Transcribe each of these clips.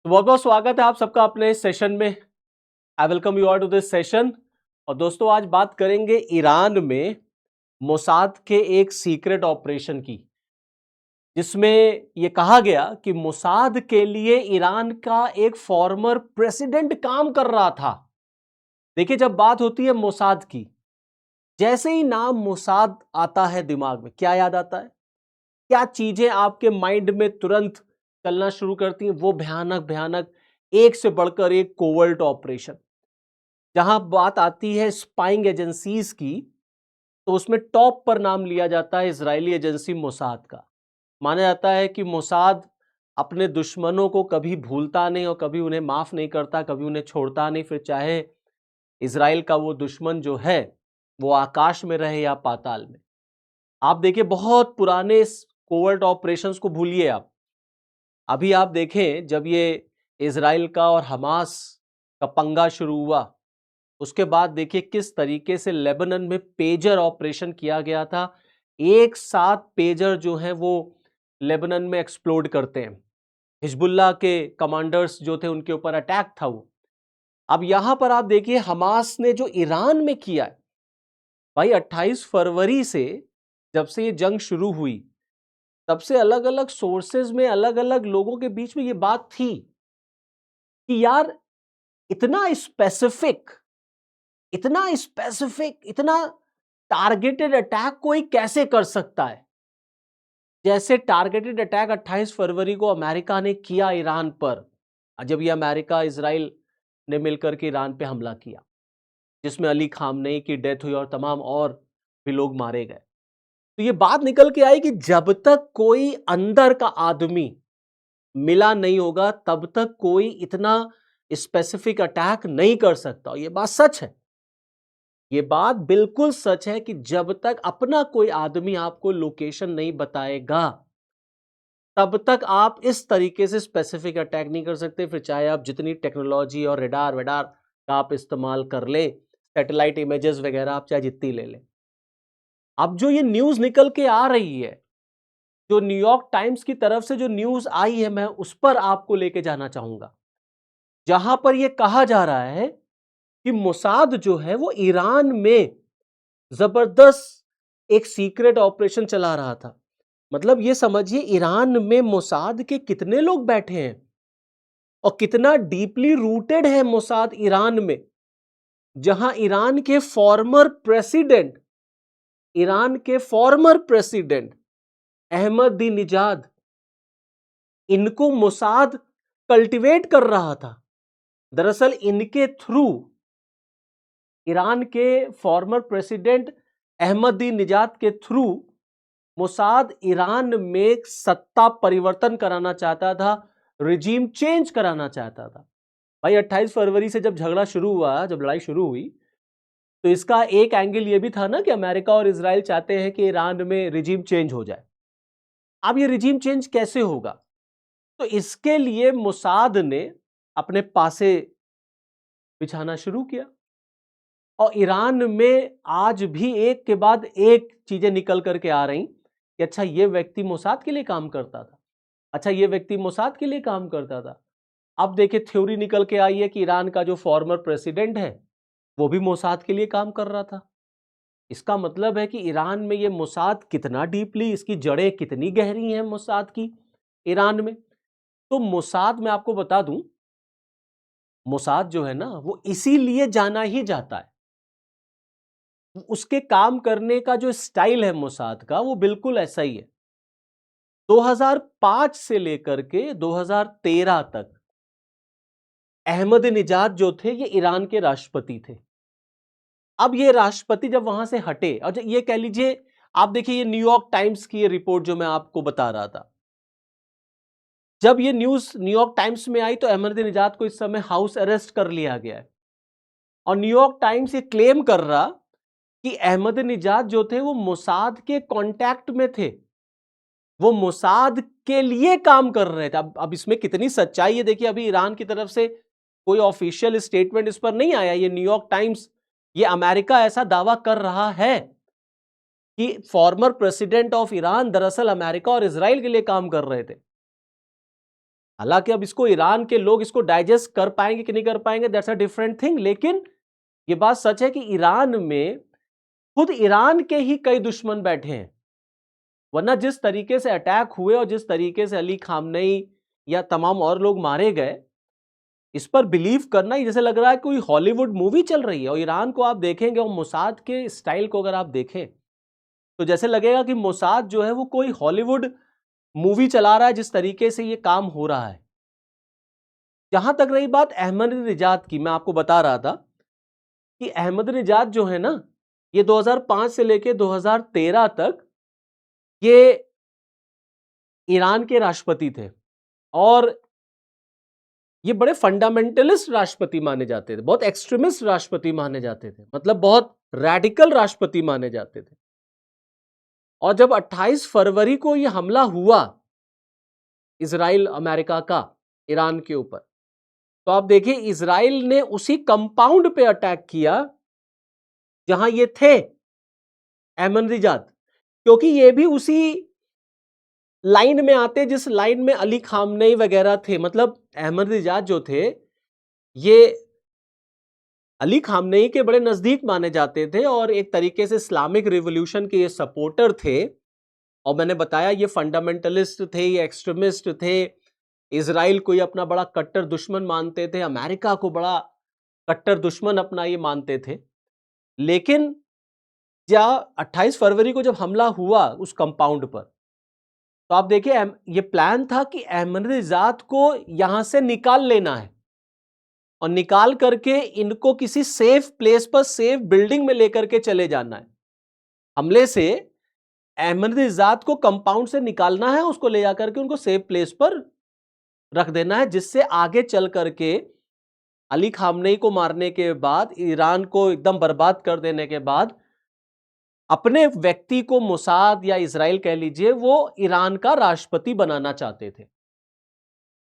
तो बहुत बहुत स्वागत है आप सबका अपने इस सेशन में। I welcome you all to this session. और दोस्तों आज बात करेंगे ईरान में मोसाद के एक सीक्रेट ऑपरेशन की, जिसमें यह कहा गया कि मोसाद के लिए ईरान का एक फॉर्मर प्रेसिडेंट काम कर रहा था। देखिए, जब बात होती है मोसाद की, जैसे ही नाम मोसाद आता है दिमाग में क्या याद आता है? क्या चीजें आपके माइंड में तुरंत चलना शुरू करती हैं? वो भयानक भयानक एक से बढ़कर एक कोवर्ट ऑपरेशन। जहां बात आती है स्पाइंग एजेंसीज की, तो उसमें टॉप पर नाम लिया जाता है इजरायली एजेंसी मोसाद का। माना जाता है कि मोसाद अपने दुश्मनों को कभी भूलता नहीं और कभी उन्हें माफ नहीं करता, कभी उन्हें छोड़ता नहीं, फिर चाहे इजराइल का वो दुश्मन जो है वो आकाश में रहे या पाताल में। आप देखिए, बहुत पुराने कोवर्ट ऑपरेशंस को भूलिए आप। अभी आप देखें, जब ये इजराइल का और हमास का पंगा शुरू हुआ, उसके बाद देखिए किस तरीके से लेबनान में पेजर ऑपरेशन किया गया था। एक साथ पेजर जो है वो लेबनान में एक्सप्लोड करते हैं। हिजबुल्लाह के कमांडर्स जो थे उनके ऊपर अटैक था वो। अब यहां पर आप देखिए हमास ने जो ईरान में किया है, भाई 28 फरवरी से जब से ये जंग शुरू हुई, तब से अलग अलग सोर्सेज में अलग अलग लोगों के बीच में ये बात थी कि यार इतना स्पेसिफिक इतना टारगेटेड अटैक कोई कैसे कर सकता है? जैसे टारगेटेड अटैक 28 फरवरी को अमेरिका ने किया ईरान पर, जब ये अमेरिका इजराइल ने मिलकर के ईरान पे हमला किया, जिसमें अली खामनेई की डेथ हुई और तमाम और भी लोग मारे गए। तो ये बात निकल के आई कि जब तक कोई अंदर का आदमी मिला नहीं होगा, तब तक कोई इतना स्पेसिफिक अटैक नहीं कर सकता। और ये बात सच है, ये बात बिल्कुल सच है कि जब तक अपना कोई आदमी आपको लोकेशन नहीं बताएगा, तब तक आप इस तरीके से स्पेसिफिक अटैक नहीं कर सकते। फिर चाहे आप जितनी टेक्नोलॉजी और रेडार वेडार का आप इस्तेमाल कर ले, सैटेलाइट इमेजेस वगैरह आप चाहे जितनी ले लें। अब जो ये न्यूज निकल के आ रही है, जो न्यूयॉर्क टाइम्स की तरफ से जो न्यूज आई है, मैं उस पर आपको लेके जाना चाहूंगा। जहां पर यह कहा जा रहा है कि मोसाद जो है वो ईरान में जबरदस्त एक सीक्रेट ऑपरेशन चला रहा था। मतलब ये समझिए, ईरान में मोसाद के कितने लोग बैठे हैं और कितना डीपली रूटेड है मोसाद ईरान में। जहां ईरान के फॉर्मर प्रेसिडेंट अहमदी निजाद, इनको मोसाद कल्टीवेट कर रहा था। दरअसल इनके थ्रू ईरान के फॉर्मर प्रेसिडेंट अहमदी निजाद के थ्रू मोसाद ईरान में सत्ता परिवर्तन कराना चाहता था, रिजीम चेंज कराना चाहता था। भाई 28 फरवरी से जब झगड़ा शुरू हुआ, जब लड़ाई शुरू हुई, तो इसका एक एंगल यह भी था ना कि अमेरिका और इजराइल चाहते हैं कि ईरान में रिजीम चेंज हो जाए। अब ये रिजीम चेंज कैसे होगा? तो इसके लिए मोसाद ने अपने पासे बिछाना शुरू किया। और ईरान में आज भी एक के बाद एक चीजें निकल करके आ रही कि अच्छा ये व्यक्ति मोसाद के लिए काम करता था, अच्छा ये व्यक्ति मोसाद के लिए काम करता था। अब देखिए, थ्योरी निकल के आई है कि ईरान का जो फॉर्मर प्रेसिडेंट है वो भी मोसाद के लिए काम कर रहा था। इसका मतलब है कि ईरान में ये मोसाद कितना डीपली, इसकी जड़ें कितनी गहरी हैं मोसाद की ईरान में। तो मोसाद, मैं आपको बता दूं, मोसाद जो है ना वो इसीलिए जाना ही जाता है। उसके काम करने का जो स्टाइल है मोसाद का, वो बिल्कुल ऐसा ही है। 2005 से लेकर के 2013 तक अहमद निजाद जो थे ये ईरान के राष्ट्रपति थे। अब ये राष्ट्रपति जब वहां से हटे, और ये कह लीजिए, आप देखिए ये न्यूयॉर्क टाइम्स की ये रिपोर्ट जो मैं आपको बता रहा था, जब ये न्यूज न्यूयॉर्क टाइम्स में आई तो अहमद निजाद को इस समय हाउस अरेस्ट कर लिया गया है। और न्यूयॉर्क टाइम्स ये क्लेम कर रहा कि अहमद निजाद जो थे वो मोसाद के कांटेक्ट में थे, वो मोसाद के लिए काम कर रहे थे। अब इसमें कितनी सच्चाई है देखिए, अभी ईरान की तरफ से कोई ऑफिशियल स्टेटमेंट इस पर नहीं आया। ये न्यूयॉर्क टाइम्स, ये अमेरिका ऐसा दावा कर रहा है कि फॉर्मर प्रेसिडेंट ऑफ ईरान दरअसल अमेरिका और इजराइल के लिए काम कर रहे थे। हालांकि अब इसको ईरान के लोग इसको डाइजेस्ट कर पाएंगे कि नहीं कर पाएंगे, दैट्स अ डिफरेंट थिंग, लेकिन ये बात सच है कि ईरान में खुद ईरान के ही कई दुश्मन बैठे हैं। वरना जिस तरीके से अटैक हुए और जिस तरीके से अली खामनेई या तमाम और लोग मारे गए, इस पर बिलीव करना ही जैसे लग रहा है कोई हॉलीवुड मूवी चल रही है। और ईरान को आप देखेंगे और मोसाद के स्टाइल को अगर आप देखें तो जैसे लगेगा कि मोसाद जो है वो कोई हॉलीवुड मूवी चला रहा है, जिस तरीके से ये काम हो रहा है। जहां तक रही बात अहमदीनेजाद की, मैं आपको बता रहा था कि अहमदीनेजाद जो है ना, ये 2005 से लेकर 2013 तक ये ईरान के राष्ट्रपति थे और ये बड़े फंडामेंटलिस्ट राष्ट्रपति माने जाते थे, बहुत एक्सट्रीमिस्ट राष्ट्रपति माने जाते थे, मतलब बहुत रैडिकल राष्ट्रपति माने जाते थे। और जब 28 फरवरी को यह हमला हुआ इजराइल अमेरिका का ईरान के ऊपर, तो आप देखिए इजराइल ने उसी कंपाउंड पे अटैक किया जहां ये थे अहमदीनेजाद, क्योंकि ये भी उसी लाइन में आते जिस लाइन में अली खामनेई वगैरह थे। मतलब अहमदीनेजाद जो थे ये अली खामनेई के बड़े नजदीक माने जाते थे और एक तरीके से इस्लामिक रिवॉल्यूशन के ये सपोर्टर थे। और मैंने बताया ये फंडामेंटलिस्ट थे, ये एक्सट्रीमिस्ट थे, इजराइल को ये अपना बड़ा कट्टर दुश्मन मानते थे, अमेरिका को बड़ा कट्टर दुश्मन अपना ये मानते थे। लेकिन क्या 28 फरवरी को जब हमला हुआ उस कंपाउंड पर, तो आप देखिए ये प्लान था कि अहमदीनेजाद को यहां से निकाल लेना है और निकाल करके इनको किसी सेफ प्लेस पर, सेफ बिल्डिंग में लेकर के चले जाना है। हमले से अहमदीनेजाद को कंपाउंड से निकालना है, उसको ले जाकर के उनको सेफ प्लेस पर रख देना है, जिससे आगे चल करके अली खामनेई को मारने के बाद, ईरान को एकदम बर्बाद कर देने के बाद, अपने व्यक्ति को मोसाद या इजराइल कह लीजिए वो ईरान का राष्ट्रपति बनाना चाहते थे।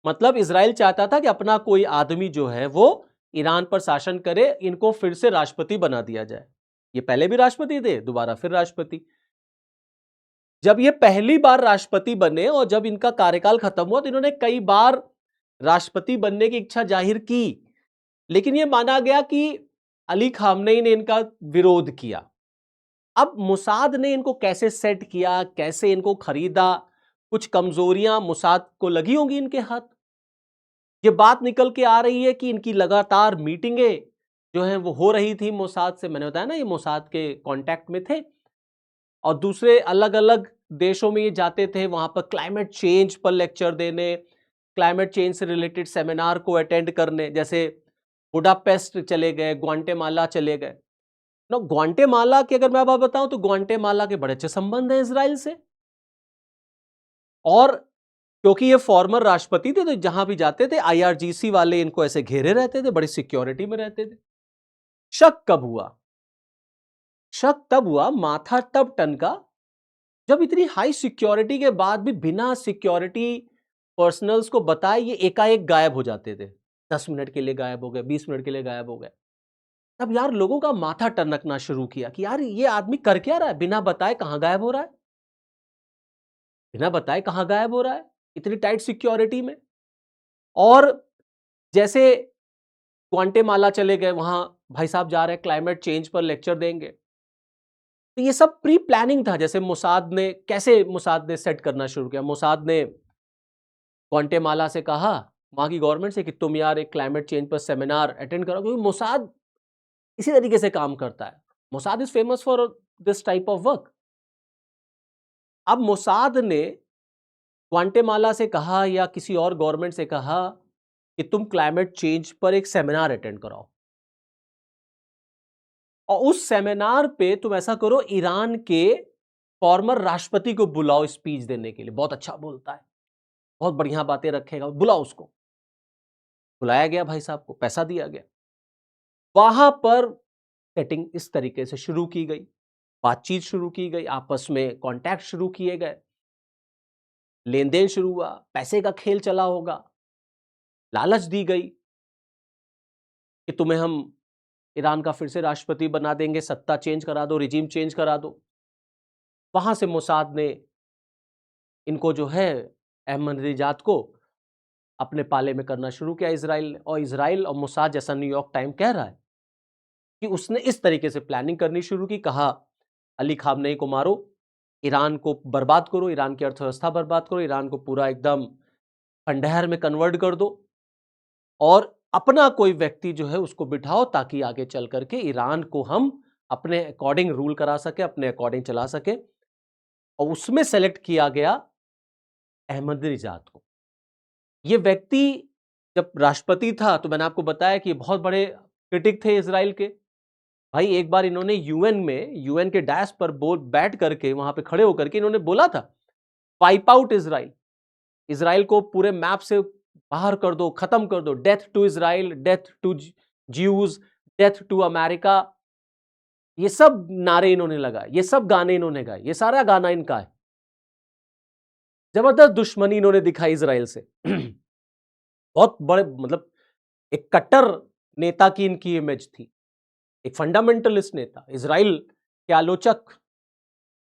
मतलब इजराइल चाहता था कि अपना कोई आदमी जो है वो ईरान पर शासन करे, इनको फिर से राष्ट्रपति बना दिया जाए। ये पहले भी राष्ट्रपति थे, दोबारा फिर राष्ट्रपति। जब ये पहली बार राष्ट्रपति बने और जब इनका कार्यकाल खत्म हुआ तो इन्होंने कई बार राष्ट्रपति बनने की इच्छा जाहिर की, लेकिन यह माना गया कि अली खामनेई ने इनका विरोध किया। अब मोसाद ने इनको कैसे सेट किया, कैसे इनको खरीदा, कुछ कमजोरियां मोसाद को लगी होंगी इनके हाथ। ये बात निकल के आ रही है कि इनकी लगातार मीटिंगें जो हैं वो हो रही थी मोसाद से। मैंने बताया ना ये मोसाद के कांटेक्ट में थे और दूसरे अलग अलग देशों में ये जाते थे, वहां पर क्लाइमेट चेंज पर लेक्चर देने, क्लाइमेट चेंज से रिलेटेड सेमिनार को अटेंड करने। जैसे बुडापेस्ट चले गए, ग्वाटेमाला चले गए ना। ग्वाटेमाला के अगर मैं बात बताऊं तो ग्वाटेमाला के बड़े अच्छे संबंध हैं इजराइल से, और क्योंकि ये फॉर्मर राष्ट्रपति थे तो जहां भी जाते थे आईआरजीसी वाले इनको ऐसे घेरे रहते थे, बड़ी सिक्योरिटी में रहते थे। शक कब हुआ? शक तब हुआ, माथा तब टनका जब इतनी हाई सिक्योरिटी के बाद भी बिना सिक्योरिटी पर्सनल्स को बताए ये एकाएक गायब हो जाते थे। 10 मिनट के लिए गायब हो गए, 20 मिनट के लिए गायब हो गए। तब यार लोगों का माथा टनकना शुरू किया कि यार ये आदमी कर क्या रहा है, बिना बताए कहां गायब हो रहा है, बिना बताए कहां गायब हो रहा है इतनी टाइट सिक्योरिटी में। और जैसे ग्वाटेमाला चले गए, वहां भाई साहब जा रहे हैं क्लाइमेट चेंज पर लेक्चर देंगे, तो ये सब प्री प्लानिंग था। जैसे मोसाद ने सेट करना शुरू किया। मोसाद ने ग्वाटेमाला से कहा, वहां की गवर्नमेंट से, कि तुम यार एक क्लाइमेट चेंज पर सेमिनार अटेंड करो, क्योंकि मोसाद इसी तरीके से काम करता है। Mossad is famous for this type of work. अब मोसाद ने ग्वाटेमाला से कहा या किसी और गवर्नमेंट से कहा कि तुम क्लाइमेट चेंज पर एक सेमिनार अटेंड कराओ, और उस सेमिनार पे तुम ऐसा करो, ईरान के फॉर्मर राष्ट्रपति को बुलाओ स्पीच देने के लिए, बहुत अच्छा बोलता है, बहुत बढ़िया बातें रखेगा, बुलाओ उसको। बुलाया गया भाई साहब को, पैसा दिया गया। वहां पर सेटिंग इस तरीके से शुरू की गई, बातचीत शुरू की गई, आपस में कांटेक्ट शुरू किए गए, लेन देन शुरू हुआ, पैसे का खेल चला होगा, लालच दी गई कि तुम्हें हम ईरान का फिर से राष्ट्रपति बना देंगे, सत्ता चेंज करा दो, रिजीम चेंज करा दो। वहां से मोसाद ने इनको जो है अहमदीनेजाद को अपने पाले में करना शुरू किया इसराइल ने। और इसराइल और मोसाद, जैसा न्यूयॉर्क टाइम कह रहा है, कि उसने इस तरीके से प्लानिंग करनी शुरू की। कहा अली खामनेई को मारो, ईरान को बर्बाद करो, ईरान की अर्थव्यवस्था बर्बाद करो, ईरान को पूरा एकदम खंडहर में कन्वर्ट कर दो, और अपना कोई व्यक्ति जो है उसको बिठाओ ताकि आगे चल करके ईरान को हम अपने अकॉर्डिंग रूल करा सके, अपने अकॉर्डिंग चला सके। और उसमें सेलेक्ट किया गया अहमदीनेजाद को। यह व्यक्ति जब राष्ट्रपति था तो मैंने आपको बताया कि बहुत बड़े क्रिटिक थे इसराइल के। भाई एक बार इन्होंने यूएन के डायस पर बैठ करके, वहां पे खड़े होकर के इन्होंने बोला था, वाइप आउट इजराइल, इजराइल को पूरे मैप से बाहर कर दो, खत्म कर दो, death to Israel, death to Jews, death to America. ये सब नारे इन्होंने लगाए, ये सब गाने इन्होंने गाए, ये सारा गाना इनका है। जबरदस्त दुश्मनी इन्होंने दिखाई इजराइल से। बहुत बड़े, मतलब एक कट्टर नेता की इनकी इमेज थी, एक फंडामेंटलिस्ट नेता, इजराइल के आलोचक।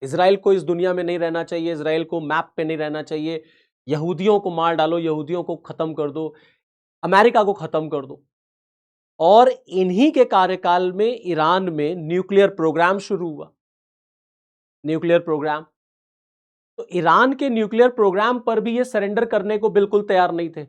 इजराइल को इस दुनिया में नहीं रहना चाहिए, इजराइल को मैप पे नहीं रहना चाहिए, यहूदियों को मार डालो, यहूदियों को खत्म कर दो, अमेरिका को खत्म कर दो। और इन्हीं के कार्यकाल में ईरान में न्यूक्लियर प्रोग्राम शुरू हुआ। न्यूक्लियर प्रोग्राम, तो ईरान के न्यूक्लियर प्रोग्राम पर भी ये सरेंडर करने को बिल्कुल तैयार नहीं थे।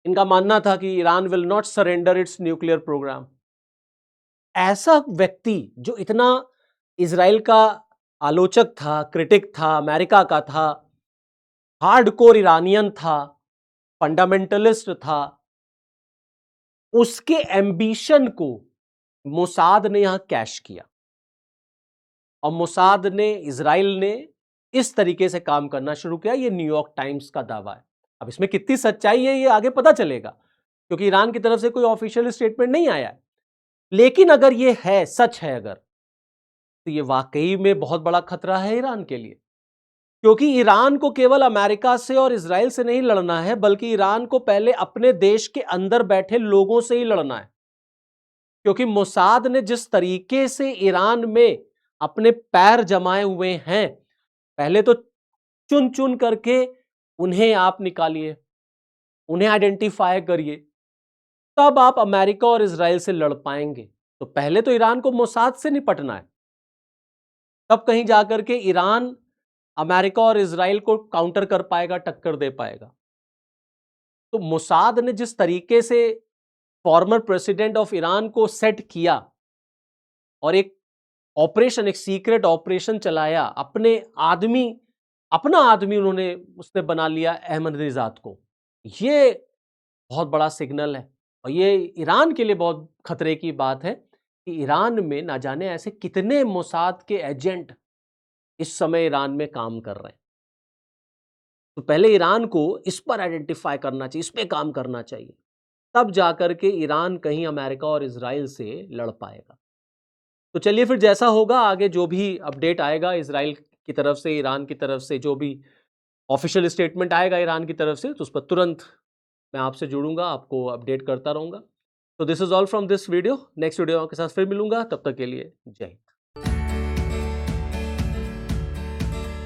इनका मानना था कि Iran will not surrender its nuclear program. ऐसा व्यक्ति जो इतना इजराइल का आलोचक था, क्रिटिक था, अमेरिका का था, हार्डकोर ईरानियन था, फंडामेंटलिस्ट था, उसके एम्बिशन को मोसाद ने यहां कैश किया। और मोसाद ने, इजराइल ने इस तरीके से काम करना शुरू किया। ये न्यूयॉर्क टाइम्स का दावा है। अब इसमें कितनी सच्चाई है ये आगे पता चलेगा, क्योंकि ईरान की तरफ से कोई ऑफिशियल स्टेटमेंट नहीं आया है। लेकिन अगर ये है, सच है अगर, तो ये वाकई में बहुत बड़ा खतरा है ईरान के लिए। क्योंकि ईरान को केवल अमेरिका से और इजराइल से नहीं लड़ना है, बल्कि ईरान को पहले अपने देश के अंदर बैठे लोगों से ही लड़ना है। क्योंकि मोसाद ने जिस तरीके से ईरान में अपने पैर जमाए हुए हैं, पहले तो चुन चुन करके उन्हें आप निकालिए, उन्हें आइडेंटिफाई करिए, तब आप अमेरिका और इजराइल से लड़ पाएंगे। तो पहले तो ईरान को मोसाद से निपटना है, तब कहीं जाकर के ईरान अमेरिका और इजराइल को काउंटर कर पाएगा, टक्कर दे पाएगा। तो मोसाद ने जिस तरीके से फॉर्मर प्रेसिडेंट ऑफ ईरान को सेट किया और एक ऑपरेशन, एक सीक्रेट ऑपरेशन चलाया, अपना आदमी उन्होंने उसने बना लिया अहमदीनेजाद को, ये बहुत बड़ा सिग्नल है। और ये ईरान के लिए बहुत खतरे की बात है कि ईरान में ना जाने ऐसे कितने मोसाद के एजेंट इस समय ईरान में काम कर रहे हैं। तो पहले ईरान को इस पर आइडेंटिफाई करना चाहिए, इस पे काम करना चाहिए, तब जाकर के ईरान कहीं अमेरिका और इजराइल से लड़ पाएगा। तो चलिए फिर जैसा होगा आगे, जो भी अपडेट आएगा इजराइल की तरफ से, ईरान की तरफ से जो भी ऑफिशियल स्टेटमेंट आएगा ईरान की तरफ से, तो उस पर तुरंत मैं आपसे जुड़ूंगा, आपको अपडेट करता रहूंगा। तो this is all from this video. Next video के साथ फिर मिलूंगा, तब तक के लिए जय हिंद।